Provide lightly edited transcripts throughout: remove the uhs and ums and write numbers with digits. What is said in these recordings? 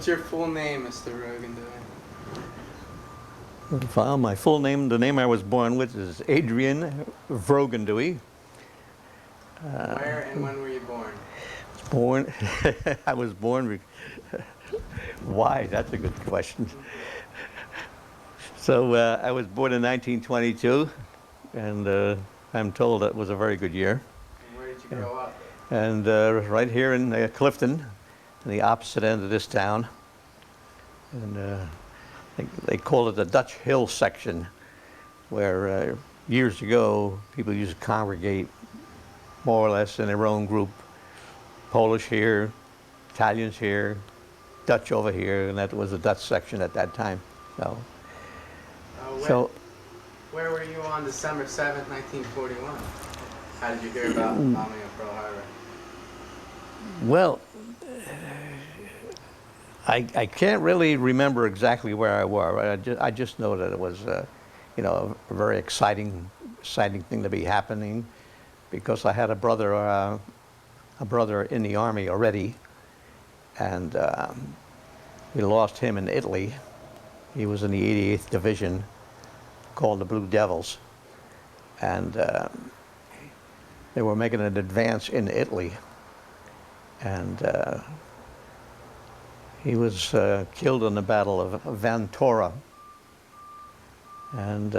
What's your full name, Mr. Vroegindewey? Well, my full name, the name I was born with, is Adrian Vroegindewey. Where and when were you born? Born, I was born. Why? That's a good question. So I was born in 1922, and I'm told it was a very good year. And where did you grow up? And right here in Clifton, in the opposite end of this town. And they call it the Dutch Hill section, where years ago people used to congregate more or less in their own group. Polish here, Italians here, Dutch over here, and that was the Dutch section at that time. Where were you on December 7th, 1941? How did you hear about the bombing of Pearl Harbor? Well, I can't really remember exactly where I was. I just know that it was, you know, a very exciting thing to be happening, because I had a brother in the army already, and we lost him in Italy. He was in the 88th Division, called the Blue Devils, and they were making an advance in Italy, and he was killed in the Battle of Ventura, and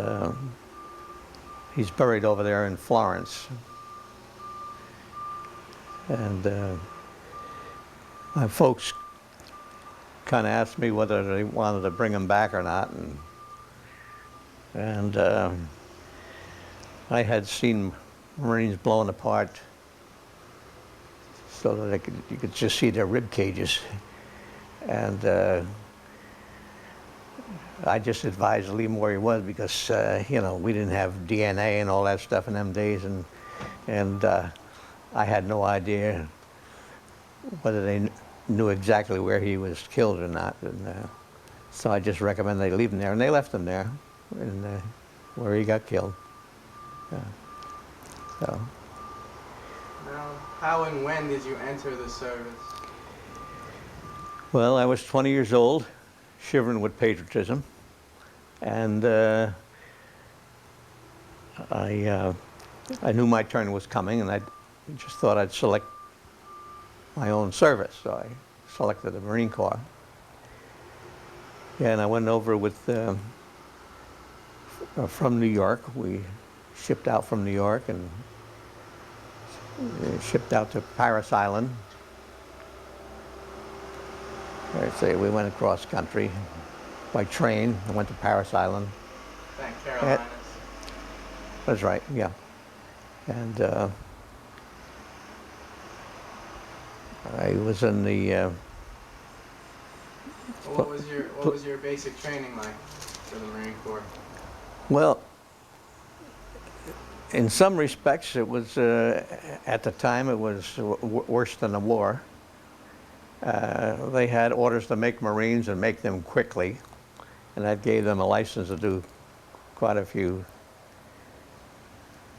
he's buried over there in Florence. And my folks kind of asked me whether they wanted to bring him back or not, and I had seen Marines blown apart so that you could just see their rib cages, and I just advised to leave him where he was, because you know, we didn't have DNA and all that stuff in them days, and I had no idea whether they knew exactly where he was killed or not, and so I just recommended they leave him there, and they left him there, and where he got killed. So. Now, how and when did you enter the service? Well, I was 20 years old, shivering with patriotism, and I knew my turn was coming, and I just thought I'd select my own service, so I selected the Marine Corps. Yeah, and I went over with from New York. We shipped out from New York and shipped out to Paris Island. I'd say we went across country by train. I went to Paris Island. Thank Carolinas. That's right, yeah. And I was in the... What was your basic training like for the Marine Corps? Well, in some respects, it was, at the time, it was worse than the war. They had orders to make Marines and make them quickly, and that gave them a license to do quite a few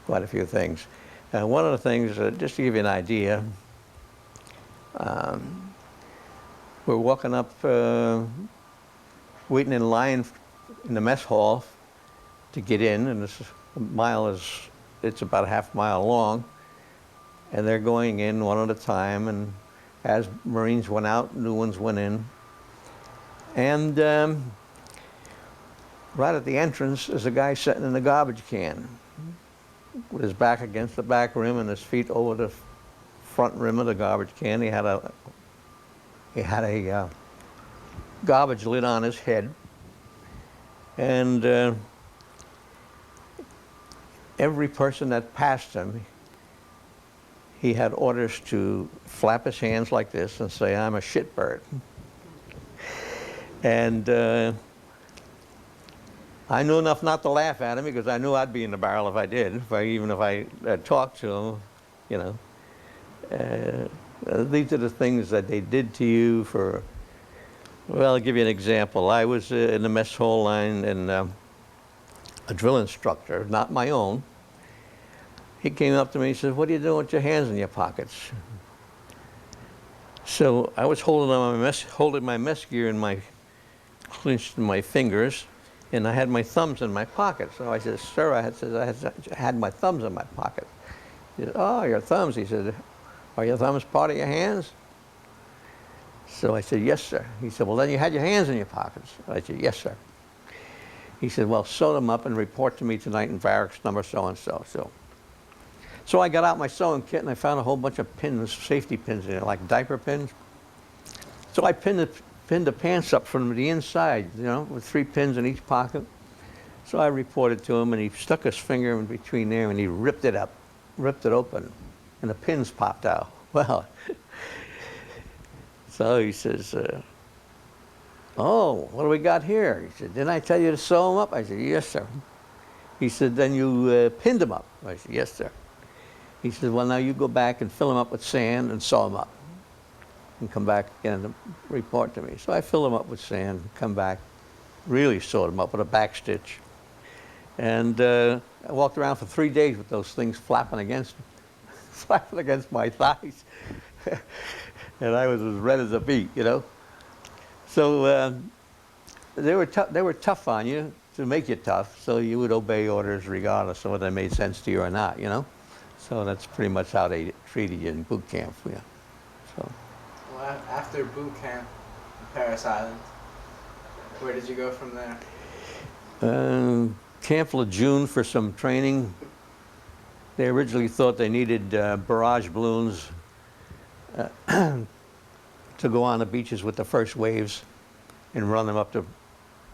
things. One of the things, just to give you an idea, we're walking up, waiting in line in the mess hall to get in, and this mile it's about a half mile long, and they're going in one at a time, and as Marines went out, new ones went in. And right at the entrance is a guy sitting in the garbage can with his back against the back rim and his feet over the front rim of the garbage can. He had a garbage lid on his head, and every person that passed him, he had orders to flap his hands like this and say, "I'm a shitbird." And I knew enough not to laugh at him, because I knew I'd be in the barrel if I did, even if I talked to him, you know. These are the things that they did to you for, well, I'll give you an example. I was in the mess hall line, and a drill instructor, not my own, he came up to me and said, "What are you doing with your hands in your pockets?" So I was holding my mess gear in my clenched in my fingers, and I had my thumbs in my pocket. So I said, "Sir," I had my thumbs in my pocket. He said, "Oh, your thumbs." He said, "Are your thumbs part of your hands?" So I said, "Yes, sir." He said, "Well, then you had your hands in your pockets." I said, "Yes, sir." He said, "Well, sew them up and report to me tonight in barracks number so-and-so." So I got out my sewing kit and I found a whole bunch of pins, safety pins in it, like diaper pins. So I pinned the pants up from the inside, you know, with 3 pins in each pocket. So I reported to him, and he stuck his finger in between there and he ripped it open, and the pins popped out. Well, so he says, "Oh, what do we got here?" He said, "Didn't I tell you to sew them up?" I said, "Yes, sir." He said, "Then you pinned them up?" I said, "Yes, sir." He said, "Well, now you go back and fill them up with sand and sew them up, and come back again and report to me." So I filled them up with sand, come back, really sewed them up with a back stitch. And I walked around for 3 days with those things flapping against my thighs. And I was as red as a beet, you know. So they were tough on you to make you tough, so you would obey orders regardless of whether they made sense to you or not, you know. So that's pretty much how they treated you in boot camp. Yeah. So. Well, after boot camp in Paris Island, where did you go from there? Camp Lejeune for some training. They originally thought they needed barrage balloons to go on the beaches with the first waves and run them up to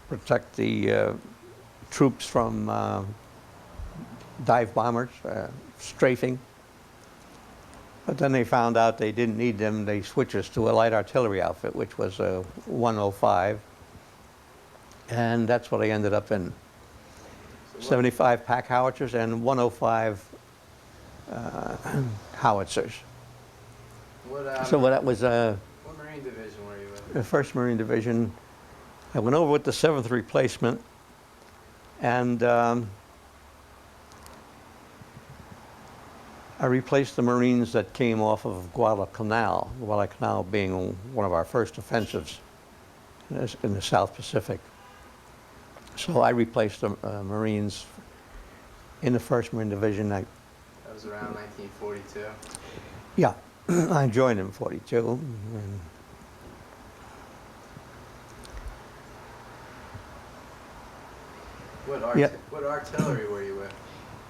protect the troops from dive bombers strafing. But then they found out they didn't need them. They switched us to a light artillery outfit, which was a 105. And that's what I ended up in. 75 pack howitzers and 105 howitzers. So that was what Marine Division were you with? the 1st Marine Division. I went over with the 7th Replacement, and I replaced the Marines that came off of Guadalcanal being one of our first offensives in the South Pacific. So I replaced the Marines in the 1st Marine Division. That was around 1942. Yeah, I joined in 42. And What artillery were you with?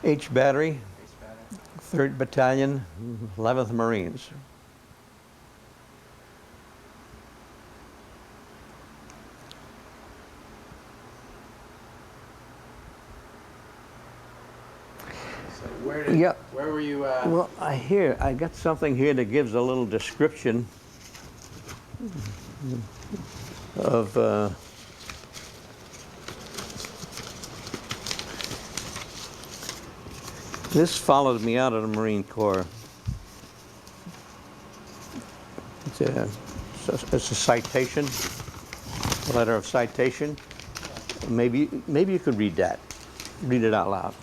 H Battery, H Battery? 3rd Battalion, 11th Marines. So where were you? Well, I got something here that gives a little description of this followed me out of the Marine Corps. It's a citation, a letter of citation. Maybe you could read that. Read it out loud.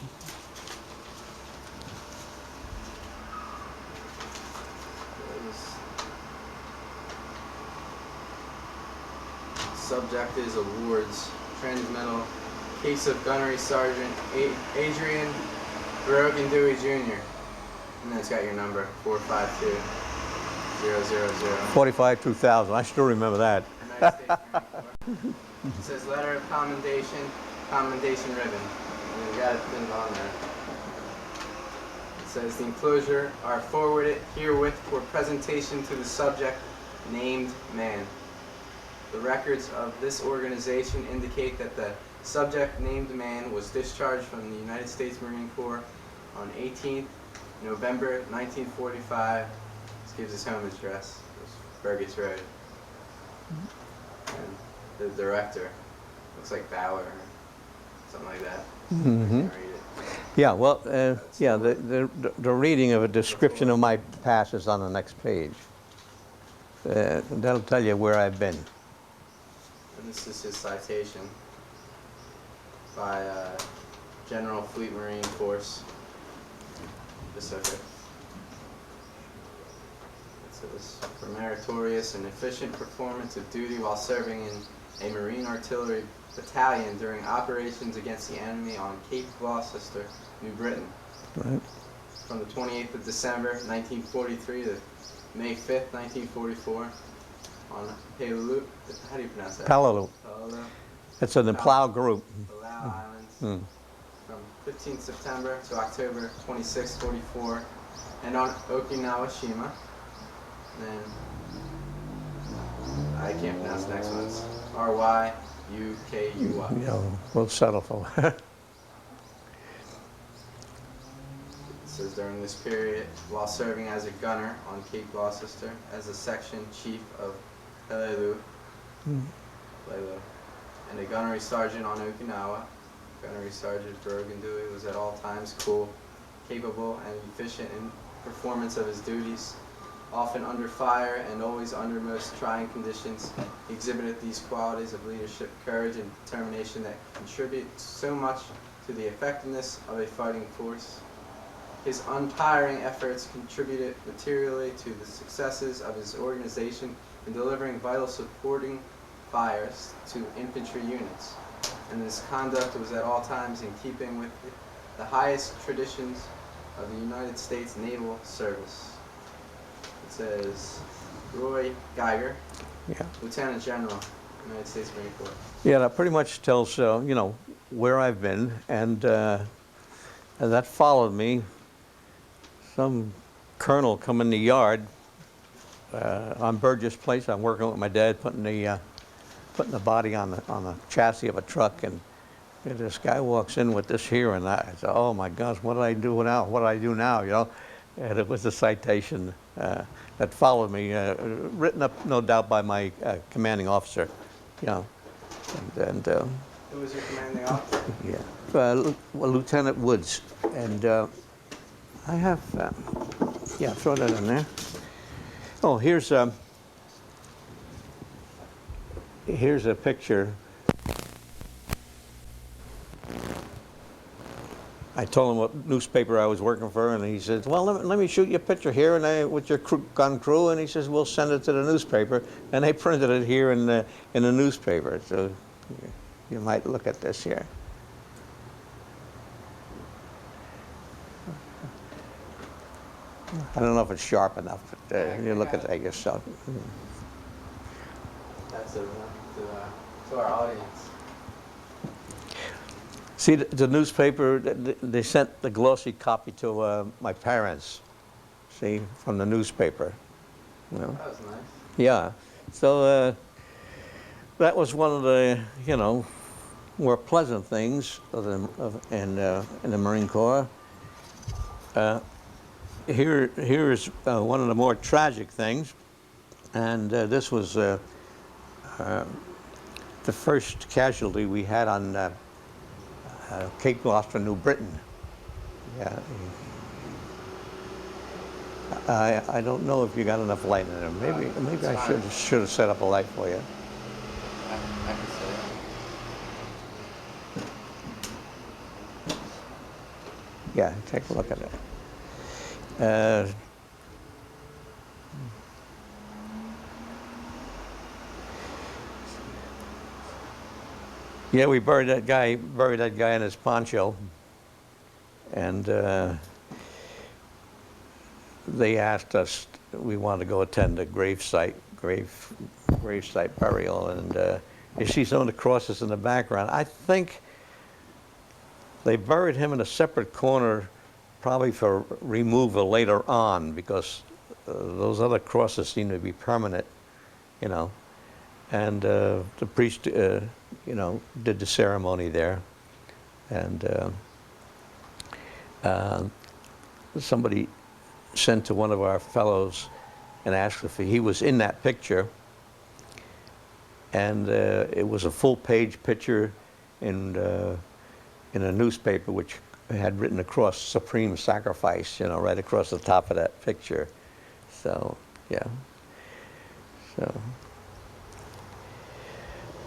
Subject is awards. Transmittal. Case of Gunnery Sergeant Adrian Vroegindewey Jr. And then it's got your number, 452-000. 45-2000. I still remember that. United States Marine Corps. It says letter of commendation, commendation ribbon. And you got it pinned on there. It says the enclosure are forwarded herewith for presentation to the subject named man. The records of this organization indicate that the subject named man was discharged from the United States Marine Corps on 18th November 1945. This gives his home address. It's Burgess Road. And the director looks like Bauer or something like that. Mm-hmm. I can't read it. Yeah, well, the reading of a description of my past is on the next page. That'll tell you where I've been. And this is his citation by General Fleet Marine Force Pacific. Let's says, for meritorious and efficient performance of duty while serving in a Marine Artillery battalion during operations against the enemy on Cape Gloucester, New Britain. Right. From the 28th of December, 1943 to May 5th, 1944 on Palau, how do you pronounce that? Palau. Palau. It's an Palau group. Palau Islands. Mm. From 15th September to October 26, 44, and on Okinawa, Shima. And then I can't pronounce the next one. It's RYUKUY. You know, we'll settle for It says during this period, while serving as a gunner on Cape Gloucester, as a section chief of Pelelu, and a gunnery sergeant on Okinawa. Gunnery Sergeant Vroegindewey was at all times cool, capable, and efficient in performance of his duties. Often under fire and always under most trying conditions, he exhibited these qualities of leadership, courage, and determination that contribute so much to the effectiveness of a fighting force. His untiring efforts contributed materially to the successes of his organization in delivering vital supporting fires to infantry units, and his conduct was at all times in keeping with the highest traditions of the United States Naval Service. It says, Roy Geiger, yeah. Lieutenant General, United States Marine Corps. Yeah, that pretty much tells, you know, where I've been, and that followed me. Some colonel come in the yard on Burgess Place. I'm working with my dad, putting the body on the chassis of a truck, and this guy walks in with this here, and I said, "Oh my gosh, what do I do now? What do I do now?" You know, and it was a citation that followed me, written up, no doubt, by my commanding officer. You know, and Who was your commanding officer? yeah, Lieutenant Woods, and I have, yeah, throw that in there. Oh, here's a picture. I told him what newspaper I was working for, and he said, "Well, let me shoot you a picture here, and with your gun crew." And he says, "We'll send it to the newspaper," and they printed it here in the newspaper. So you might look at this here. I don't know if it's sharp enough, but you look at that yourself. That's to our audience. See, the newspaper, they sent the glossy copy to my parents, see, from the newspaper. You know? That was nice. Yeah. So that was one of the, you know, more pleasant things in the Marine Corps. Here is one of the more tragic things, and this was the first casualty we had on Cape Gloucester, New Britain. Yeah. I don't know if you got enough light in there. Maybe I should have set up a light for you. I can say it. Yeah, take a look at it. Yeah, we buried that guy in his poncho, and they asked us, we wanted to go attend a gravesite burial, and you see some of the crosses in the background. I think they buried him in a separate corner, probably for removal later on, because those other crosses seem to be permanent, you know. And the priest, you know, did the ceremony there, and somebody sent to one of our fellows and asked if he was in that picture, and it was a full-page picture in a newspaper which had written across "Supreme Sacrifice," you know, right across the top of that picture. So, yeah. So.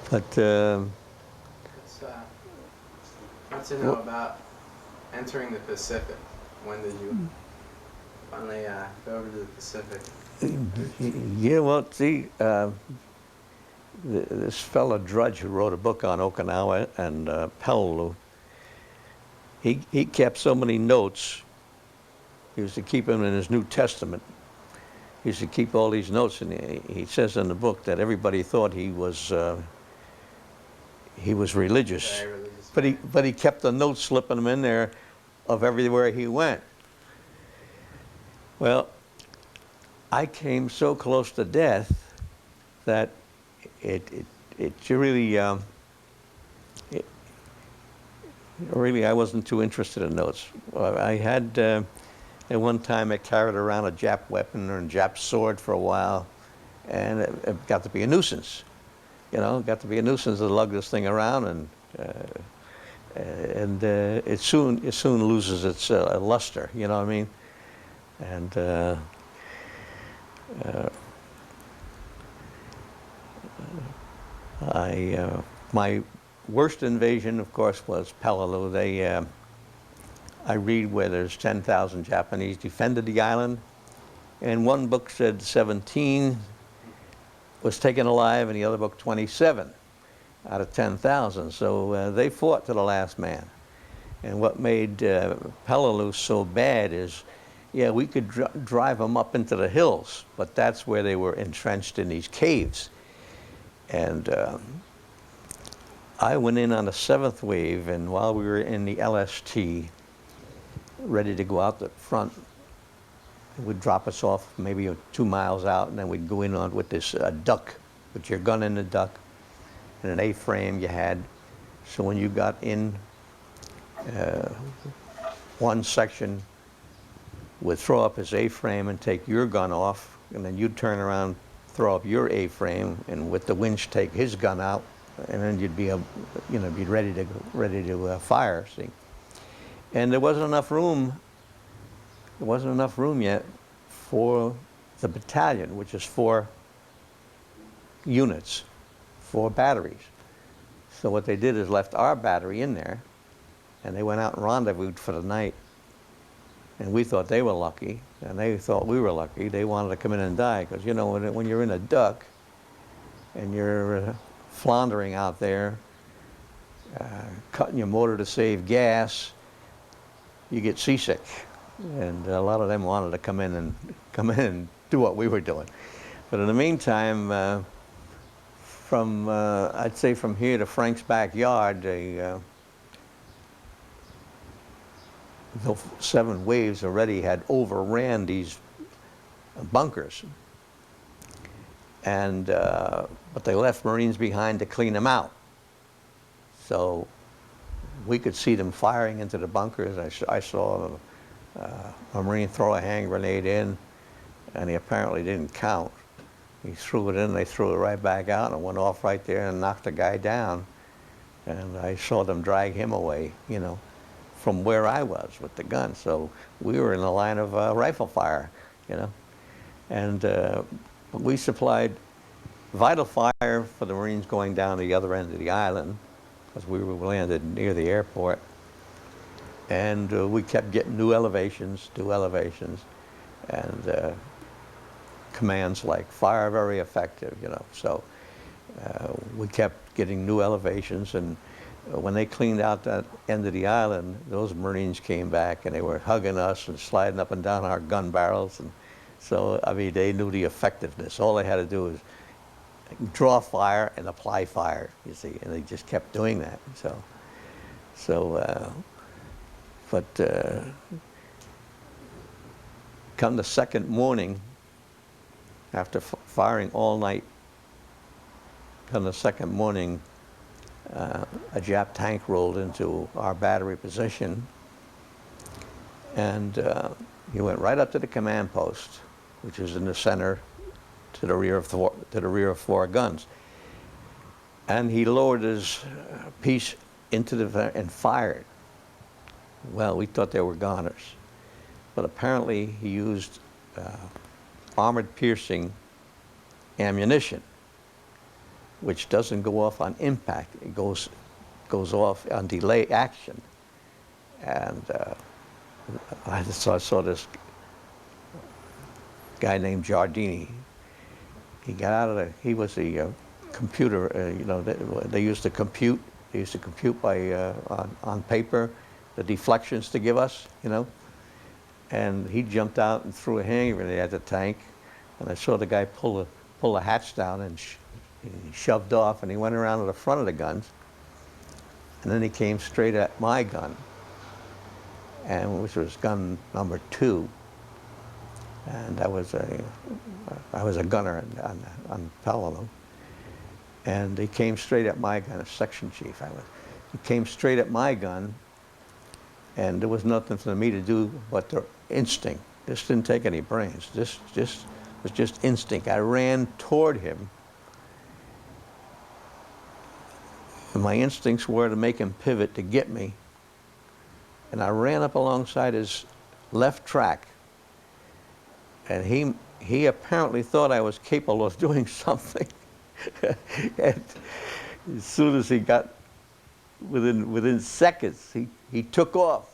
But want to know about entering the Pacific. When did you finally go over to the Pacific. Yeah, well, see, this fella Drudge who wrote a book on Okinawa and Peleliu, he kept so many notes. He used to keep them in his New Testament. He used to keep all these notes, and he says in the book that everybody thought he was religious, Very religious. but he kept the notes, slipping them in there of everywhere he went. Well, I came so close to death that it really I wasn't too interested in notes. I had at one time I carried around a Jap weapon or a Jap sword for a while, and it got to be a nuisance. You know, it got to be a nuisance to lug this thing around, and it soon loses its luster. You know what I mean? And my worst invasion, of course, was Peleliu. I read where there's 10,000 Japanese defended the island, and one book said 17 was taken alive, and the other book 27 out of 10,000. So they fought to the last man. And what made Peleliu so bad is, yeah, we could drive them up into the hills, but that's where they were entrenched in these caves. And I went in on the 7th wave, and while we were in the LST, ready to go out the front, it would drop us off maybe 2 miles out, and then we'd go in on with this duck, put your gun in the duck, and an A-frame you had. So when you got in, one section would throw up his A-frame and take your gun off, and then you'd turn around, throw up your A-frame, and with the winch take his gun out, and then you'd be, be ready to fire. See, and there wasn't enough room. There wasn't enough room yet for the battalion, which is 4 units, 4 batteries. So what they did is left our battery in there, and they went out and rendezvoused for the night. And we thought they were lucky, and they thought we were lucky. They wanted to come in and die, because you know, when you're in a duck and you're floundering out there, cutting your motor to save gas, you get seasick. And a lot of them wanted to come in and do what we were doing. But in the meantime, I'd say from here to Frank's backyard, the 7 waves already had overran these bunkers, and but they left Marines behind to clean them out. So we could see them firing into the bunkers. I saw a Marine throw a hand grenade in, and he apparently didn't count. He threw it in, they threw it right back out, and it went off right there and knocked the guy down. And I saw them drag him away, from where I was with the gun. So we were in the line of rifle fire, And we supplied vital fire for the Marines going down the other end of the island, because we were landed near the airport. And we kept getting new elevations, and commands like fire very effective, So we kept getting new elevations, and when they cleaned out that end of the island, those Marines came back and they were hugging us and sliding up and down our gun barrels. And so, I mean, they knew the effectiveness. All they had to do was draw fire and apply fire, you see, and they just kept doing that. But come the second morning, after firing all night, come the second morning, a Jap tank rolled into our battery position, and he went right up to the command post, which is in the center, to the rear of 4 guns, and he lowered his piece into the and fired. Well, we thought they were goners, but apparently he used armored piercing ammunition, which doesn't go off on impact. It goes off on delay action. And I saw this guy named Giardini. He got out of the, he was the computer, you know, they used to compute. They used to compute by, on paper, the deflections to give us, you know. And he jumped out and threw a hand grenade at the tank. And I saw the guy pull the hatch down, and he shoved off, and he went around to the front of the guns. And then he came straight at my gun, and which was gun number 2. And I was a gunner on Paolo. And he came straight at my gun, a section chief I was. He came straight at my gun, and there was nothing for me to do but the instinct. This didn't take any brains. This was just instinct. I ran toward him, and my instincts were to make him pivot to get me. And I ran up alongside his left track, and he apparently thought I was capable of doing something. And as soon as he got within seconds, he took off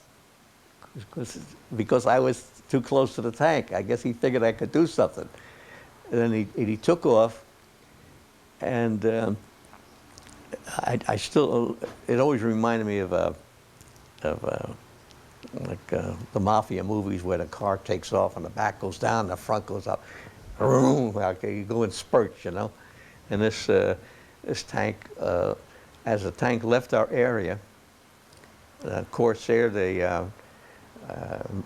because I was too close to the tank. I guess he figured I could do something. And then he took off, and I still, it always reminded me of the mafia movies where the car takes off and the back goes down, the front goes up. Like you go in spurts, you know. And this tank, as the tank left our area, Corsair, the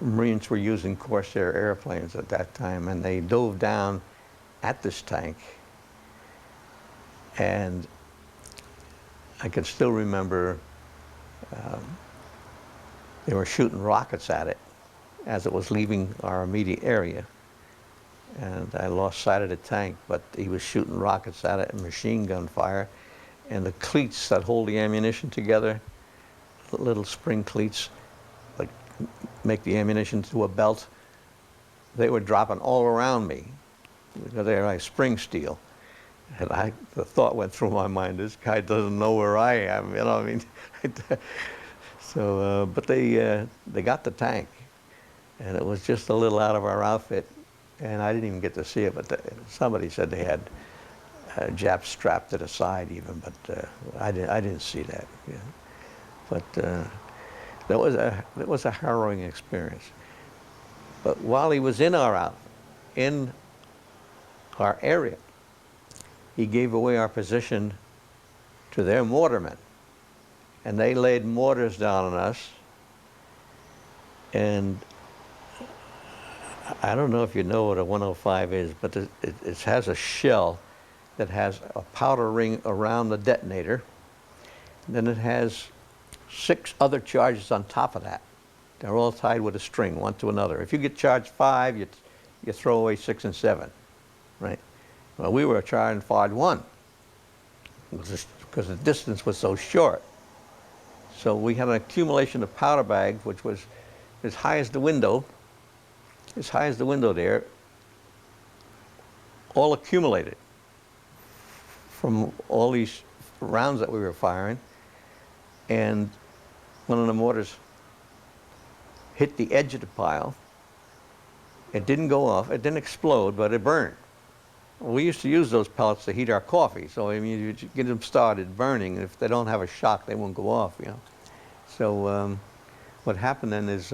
Marines were using Corsair airplanes at that time, and they dove down at this tank. And I can still remember they were shooting rockets at it as it was leaving our immediate area. And I lost sight of the tank, but he was shooting rockets at it and machine gun fire. And the cleats that hold the ammunition together, little spring cleats, like make the ammunition to a belt, they were dropping all around me. They're like spring steel. And the thought went through my mind, this guy doesn't know where I am, you know what I mean? So, but they got the tank. And it was just a little out of our outfit. And I didn't even get to see it, but somebody said they had Japs strapped to the side even, but I didn't see that. Yeah. But that was a harrowing experience. But while he was in our area, he gave away our position to their mortarmen, and they laid mortars down on us. And I don't know if you know what a 105 is, but it has a shell that has a powder ring around the detonator. And then it has 6 other charges on top of that. They're all tied with a string, one to another. If you get charged 5, you throw away 6 and 7, right? Well, we were charging 1 because the distance was so short. So we had an accumulation of powder bags, which was as high as the window there, all accumulated from all these rounds that we were firing. And one of the mortars hit the edge of the pile. It didn't go off, it didn't explode, but it burned. We used to use those pellets to heat our coffee, so I mean, you get them started burning, and if they don't have a shock, they won't go off, you know. So what happened then is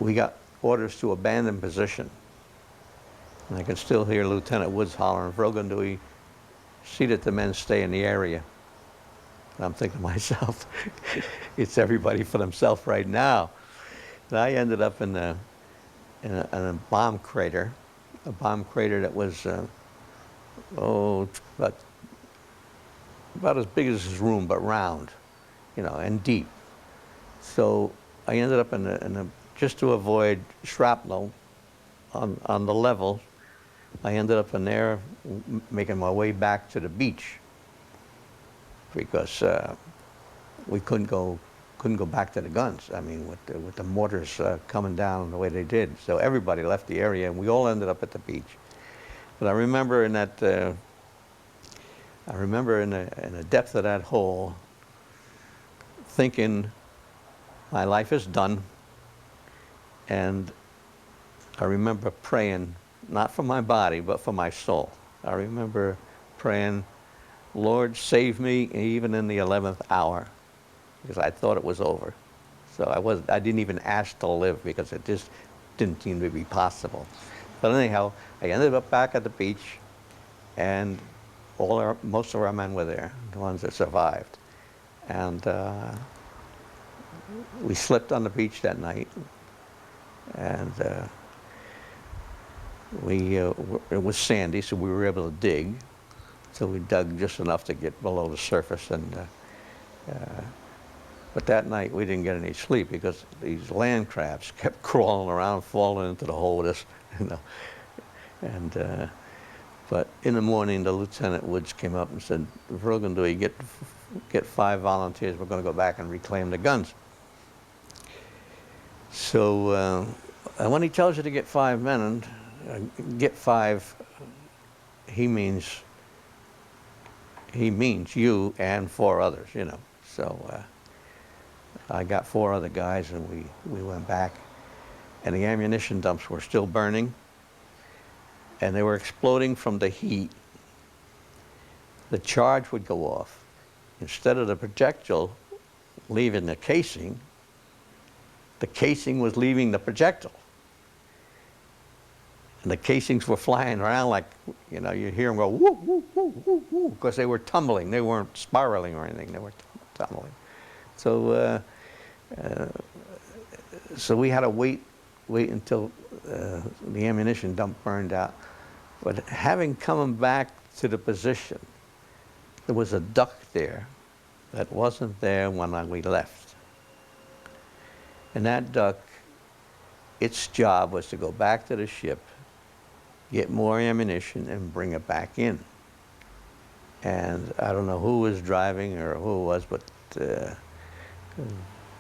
we got orders to abandon position. And I can still hear Lieutenant Woods hollering, "Vroegindewey, see that the men stay in the area." And I'm thinking to myself, it's everybody for themselves right now. And I ended up in a bomb crater, that was about as big as this room, but round, you know, and deep. So I ended up just to avoid shrapnel on the level, I ended up in there making my way back to the beach because we couldn't go back to the guns. I mean, with the mortars coming down the way they did. So everybody left the area, and we all ended up at the beach. But I remember in that, in the depth of that hole, thinking my life is done. And I remember praying, not for my body, but for my soul. I remember praying, Lord, save me even in the 11th hour, because I thought it was over. So I didn't even ask to live because it just didn't seem to be possible. But anyhow, I ended up back at the beach, and most of our men were there, the ones that survived. And we slept on the beach that night, and it was sandy, so we were able to dig. So we dug just enough to get below the surface, but that night we didn't get any sleep because these land crabs kept crawling around, falling into the hole with us, you know. And but in the morning, the Lieutenant Woods came up and said, "Vroegindewey, get 5 volunteers. We're going to go back and reclaim the guns." So and when he tells you to get 5 men, and get 5, he means you and 4 others, you know. So I got 4 other guys, and we went back, and the ammunition dumps were still burning, and they were exploding from the heat. The charge would go off. Instead of the projectile leaving the casing was leaving the projectile. And the casings were flying around like, you know, you hear them go woo, woo, woo, woo, woo, because they were tumbling. They weren't spiraling or anything. They were tumbling. So, so we had to wait until the ammunition dump burned out. But having come back to the position, there was a duck there that wasn't there when we left. And that duck, its job was to go back to the ship, get more ammunition, and bring it back in. And I don't know who was driving or who it was, but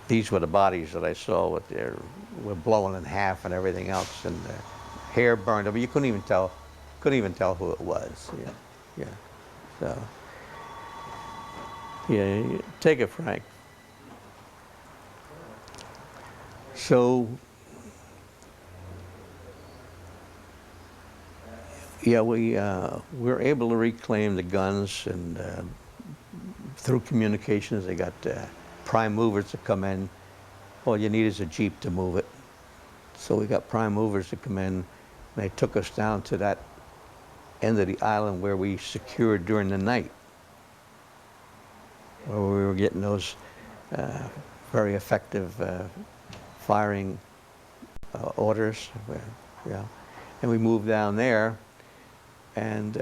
these were the bodies that I saw with were blown in half and everything else, and hair burned up. You couldn't even tell who it was. Yeah. So yeah, take it, Frank. So yeah, we were able to reclaim the guns, and through communications, they got prime movers to come in. All you need is a Jeep to move it. So we got prime movers to come in, and they took us down to that end of the island where we secured during the night, where we were getting those very effective firing orders. Yeah. And we moved down there, and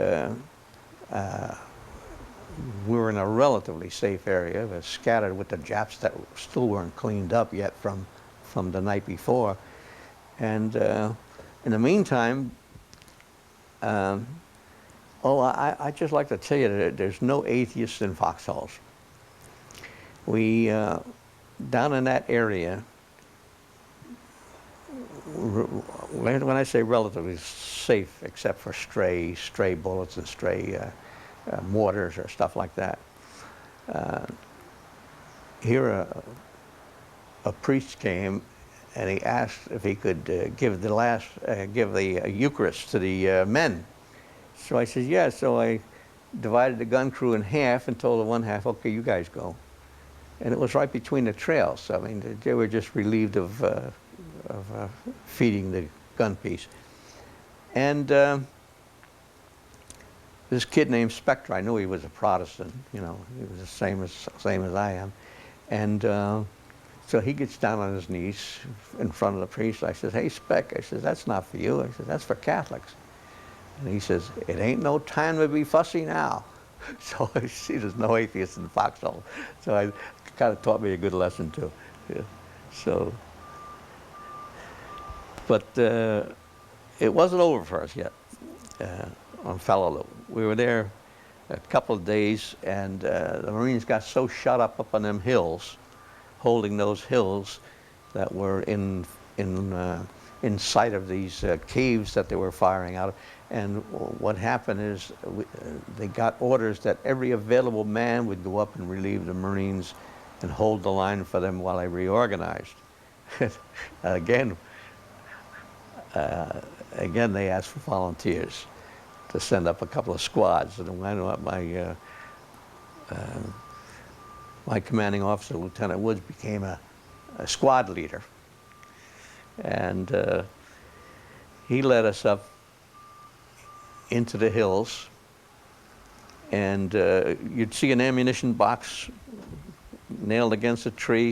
we were in a relatively safe area. We were scattered with the Japs that still weren't cleaned up yet from the night before. And in the meantime, I'd just like to tell you that there's no atheists in foxholes. We, down in that area, when I say relatively safe, except for stray bullets and stray mortars or stuff like that, here a priest came, and he asked if he could give the Eucharist to the men. So I said, yeah. So I divided the gun crew in half and told the one half, okay, you guys go. And it was right between the trails. So, I mean, they were just relieved of feeding the gun piece. And this kid named Spectre, I knew he was a Protestant. You know, he was the same as I am. And so he gets down on his knees in front of the priest. I says, hey, Spec, I says, that's not for you. I says, that's for Catholics. And he says, it ain't no time to be fussy now. So I see there's no atheists in the foxhole. So I kind of taught me a good lesson too. Yeah. So, but it wasn't over for us yet on Fallaloop. We were there a couple of days, and the Marines got so shut up on them hills, holding those hills that were in sight of these caves that they were firing out of. And what happened is they got orders that every available man would go up and relieve the Marines and hold the line for them while they reorganized. Again, again, they asked for volunteers to send up a couple of squads. And my commanding officer, Lieutenant Woods, became a squad leader. And he led us up into the hills. And you'd see an ammunition box nailed against a tree,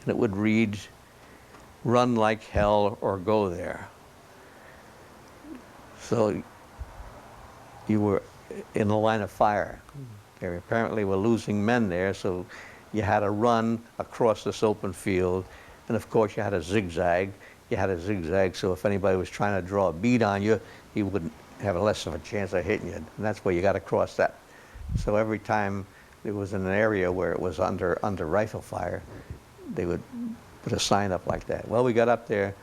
and it would read, "Run like hell or go there." So you were in the line of fire. They apparently were losing men there, so you had to run across this open field, and of course you had to zigzag. You had to zigzag, so if anybody was trying to draw a bead on you, he wouldn't have less of a chance of hitting you, and that's where you got to cross that. So every time it was in an area where it was under rifle fire, they would put a sign up like that. Well, we got up there,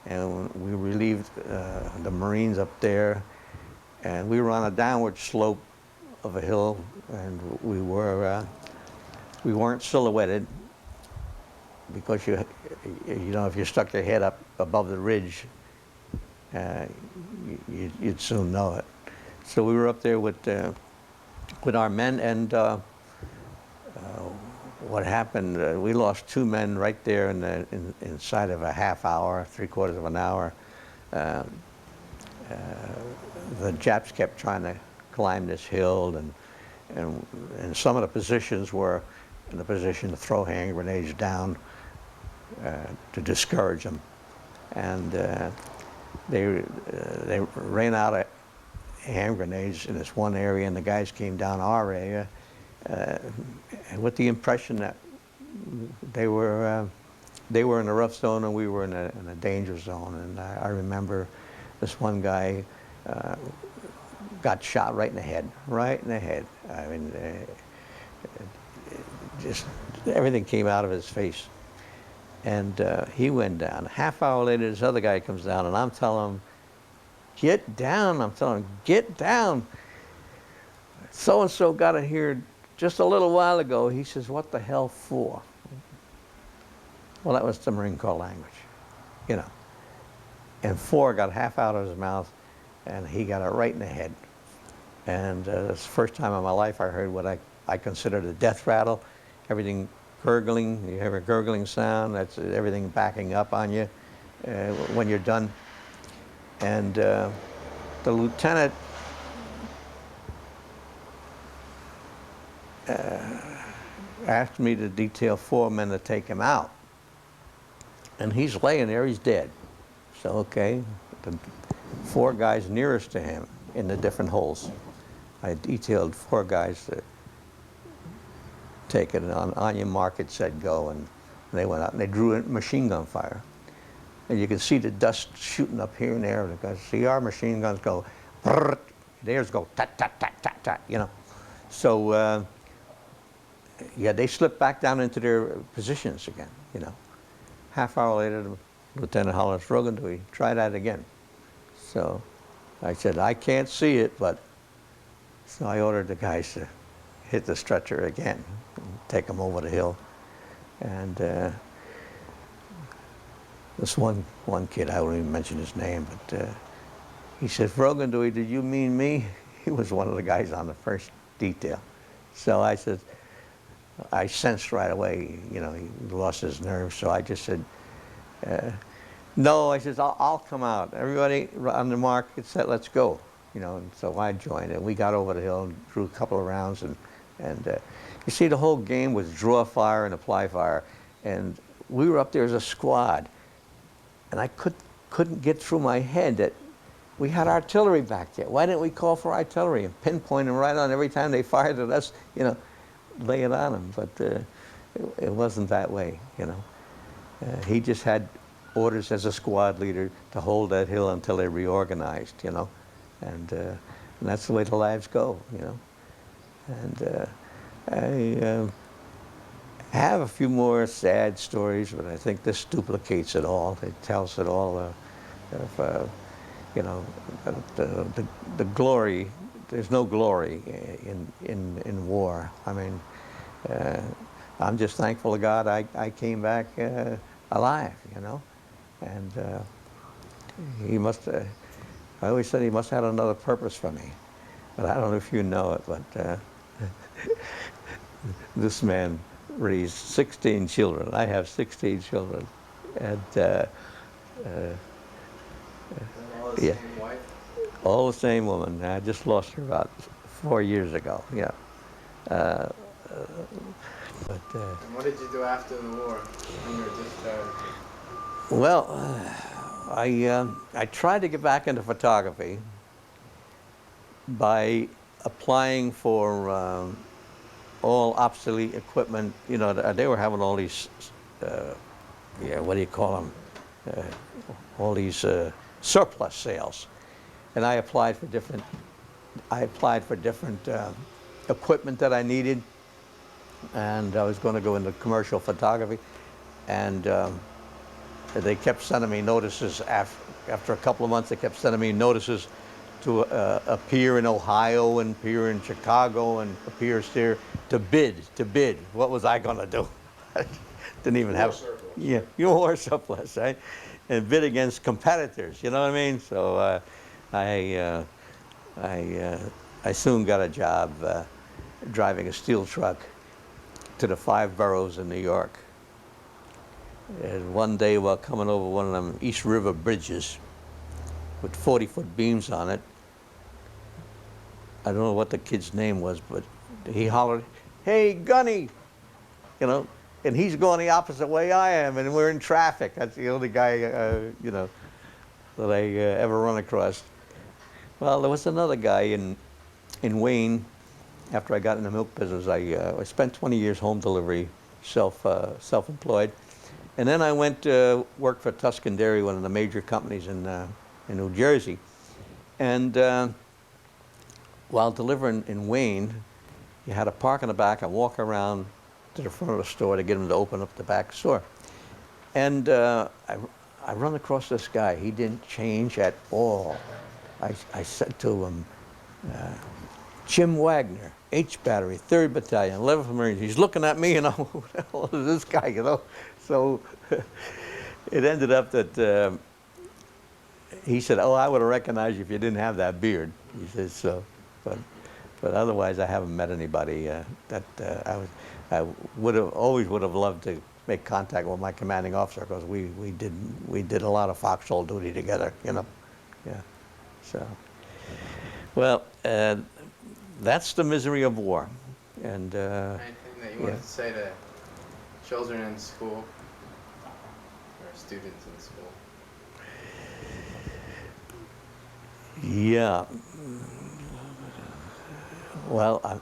and we relieved the Marines up there, and we were on a downward slope of a hill, and we weren't silhouetted, because you know, if you stuck your head up above the ridge, you'd soon know it. So we were up there with our men, and what happened, we lost 2 men right there inside of a half hour, 3/4 of an hour. The Japs kept trying to climb this hill, and some of the positions were in the position to throw hand grenades down to discourage them. And they ran out of hand grenades in this one area, and the guys came down our area with the impression that they were in a rough zone and we were in a danger zone. And I remember this one guy got shot right in the head, right in the head. I mean, just everything came out of his face. And he went down. A half hour later, this other guy comes down, and I'm telling him, "Get down." I'm telling him, "Get down. So-and-so got it here just a little while ago." He says, "What the hell for?" Well, that was the Marine Corps language, you know. And "for" got half out of his mouth, and he got it right in the head. And it's the first time in my life I heard what I considered a death rattle. Everything gurgling, you hear a gurgling sound, that's everything backing up on you when you're done. And the lieutenant asked me to detail 4 men to take him out. And he's laying there, he's dead. So, okay, the 4 guys nearest to him in the different holes. I detailed 4 guys to take it, and on your mark it said go, and they went out and they drew in machine gun fire. And you can see the dust shooting up here and there, because see our machine guns go, brrr, theirs go tat, tat, tat, tat, tat, you know. So, yeah, they slipped back down into their positions again, you know. Half hour later, Lieutenant Hollis Vroegindewey, try that again. So I said, "I can't see it," but, so I ordered the guys to hit the stretcher again, and take them over the hill. And this one kid, I won't even mention his name, but he said, "Vroegindewey, did you mean me?" He was one of the guys on the first detail. So I said, I sensed right away, you know, he lost his nerve, so I just said, "No," I said, I'll come out. Everybody on the mark, get set, let's go." You know, and so I joined, and we got over the hill and drew a couple of rounds, and you see, the whole game was draw fire and apply fire, and we were up there as a squad, and I couldn't get through my head that we had artillery back there. Why didn't we call for artillery and pinpoint them right on every time they fired at us, you know, lay it on them? But it wasn't that way, you know. He just had orders as a squad leader to hold that hill until they reorganized, you know. And that's the way the lives go, you know. And I have a few more sad stories, but I think this duplicates it all. It tells it all of, you know, the glory. There's no glory in war. I mean, I'm just thankful to God I came back alive, you know. And he must, I always said he must have had another purpose for me. But I don't know if you know it, but this man raised 16 children. I have 16 children. And All the yeah, same wife. all the same woman. I just lost her about 4 years ago, yeah. But And what did you do after the war when you were discharged? well, I tried to get back into photography by applying for all obsolete equipment. You know, they were having all these, yeah, what do you call them? All these surplus sales, and I applied for different. Equipment that I needed, and I was going to go into commercial photography, and they kept sending me notices after a couple of months. They kept sending me notices to appear in Ohio and appear in Chicago and appear here to bid. What was I going to do? Didn't even have surplus. Yeah, you were surplus, right? And bid against competitors. You know what I mean? So I I soon got a job driving a steel truck to the 5 boroughs in New York. And one day while coming over one of them East River bridges with 40-foot beams on it, I don't know what the kid's name was, but he hollered, "Hey, Gunny!" You know, and he's going the opposite way I am, and we're in traffic. That's the only guy, you know, that I ever run across. Well, there was another guy in Wayne. After I got in the milk business, I spent 20 years home delivery, self-employed, and then I went to work for Tuscan Dairy, one of the major companies in New Jersey. And while delivering in Wayne, you had to park in the back and walk around to the front of the store to get them to open up the back store. And I run across this guy. He didn't change at all. I said to him, Jim Wagner, H Battery, 3rd Battalion, 11th Marines. He's looking at me, and I'm, who the hell is this guy, you know? So it ended up that he said, "Oh, I would have recognized you if you didn't have that beard." He says so, but otherwise I haven't met anybody that I always would have loved to make contact with my commanding officer, because we did a lot of foxhole duty together, you know. Yeah. So, well, that's the misery of war. And Anything that you yeah. wanted to say to children in school or students in school? Yeah. Well,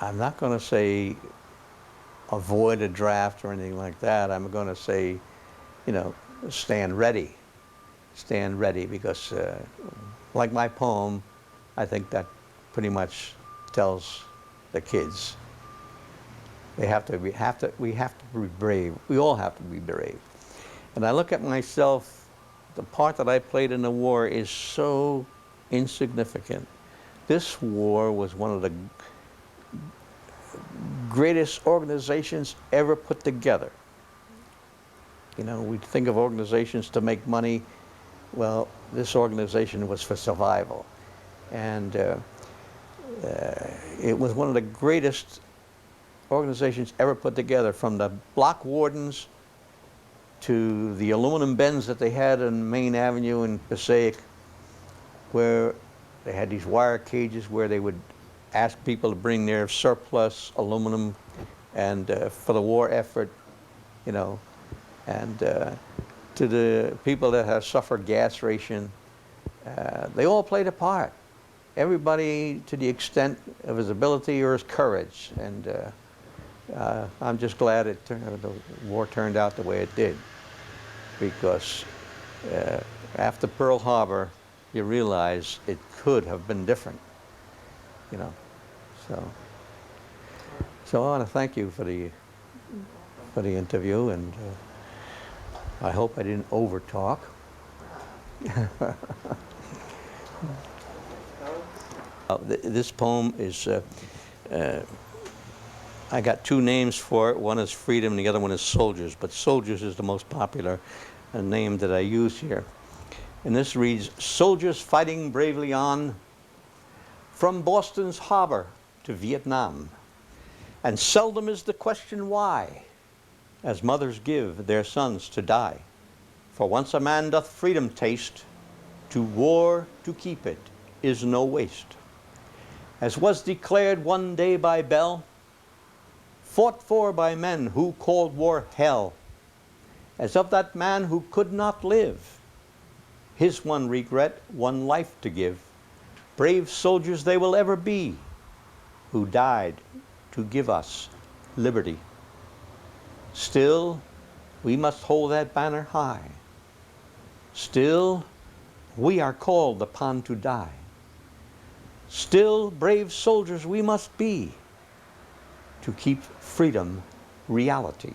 I'm not going to say avoid a draft or anything like that. I'm going to say, you know, stand ready. Stand ready, because like my poem, I think that pretty much tells the kids we have to be brave. We all have to be brave. And I look at myself, the part that I played in the war is so insignificant. This war was one of the greatest organizations ever put together. You know, we think of organizations to make money. Well, this organization was for survival. And it was one of the greatest organizations ever put together, from the block wardens to the aluminum bends that they had on Main Avenue in Passaic, where they had these wire cages where they would ask people to bring their surplus aluminum and for the war effort, you know, and to the people that have suffered gas ration. They all played a part. Everybody to the extent of his ability or his courage. And I'm just glad the war turned out the way it did, because after Pearl Harbor, you realize it could have been different, you know. So I want to thank you for the interview, and I hope I didn't over talk. This poem is I got two names for it. One is freedom and the other one is soldiers, but soldiers is the most popular name that I use here. And this reads, soldiers fighting bravely on from Boston's harbor to Vietnam. And seldom is the question why, as mothers give their sons to die. For once a man doth freedom taste, to war to keep it is no waste. As was declared one day by Bell, fought for by men who called war hell, as of that man who could not live, his one regret, one life to give. Brave soldiers they will ever be, who died to give us liberty. Still, we must hold that banner high. Still, we are called upon to die. Still, brave soldiers we must be, to keep freedom reality.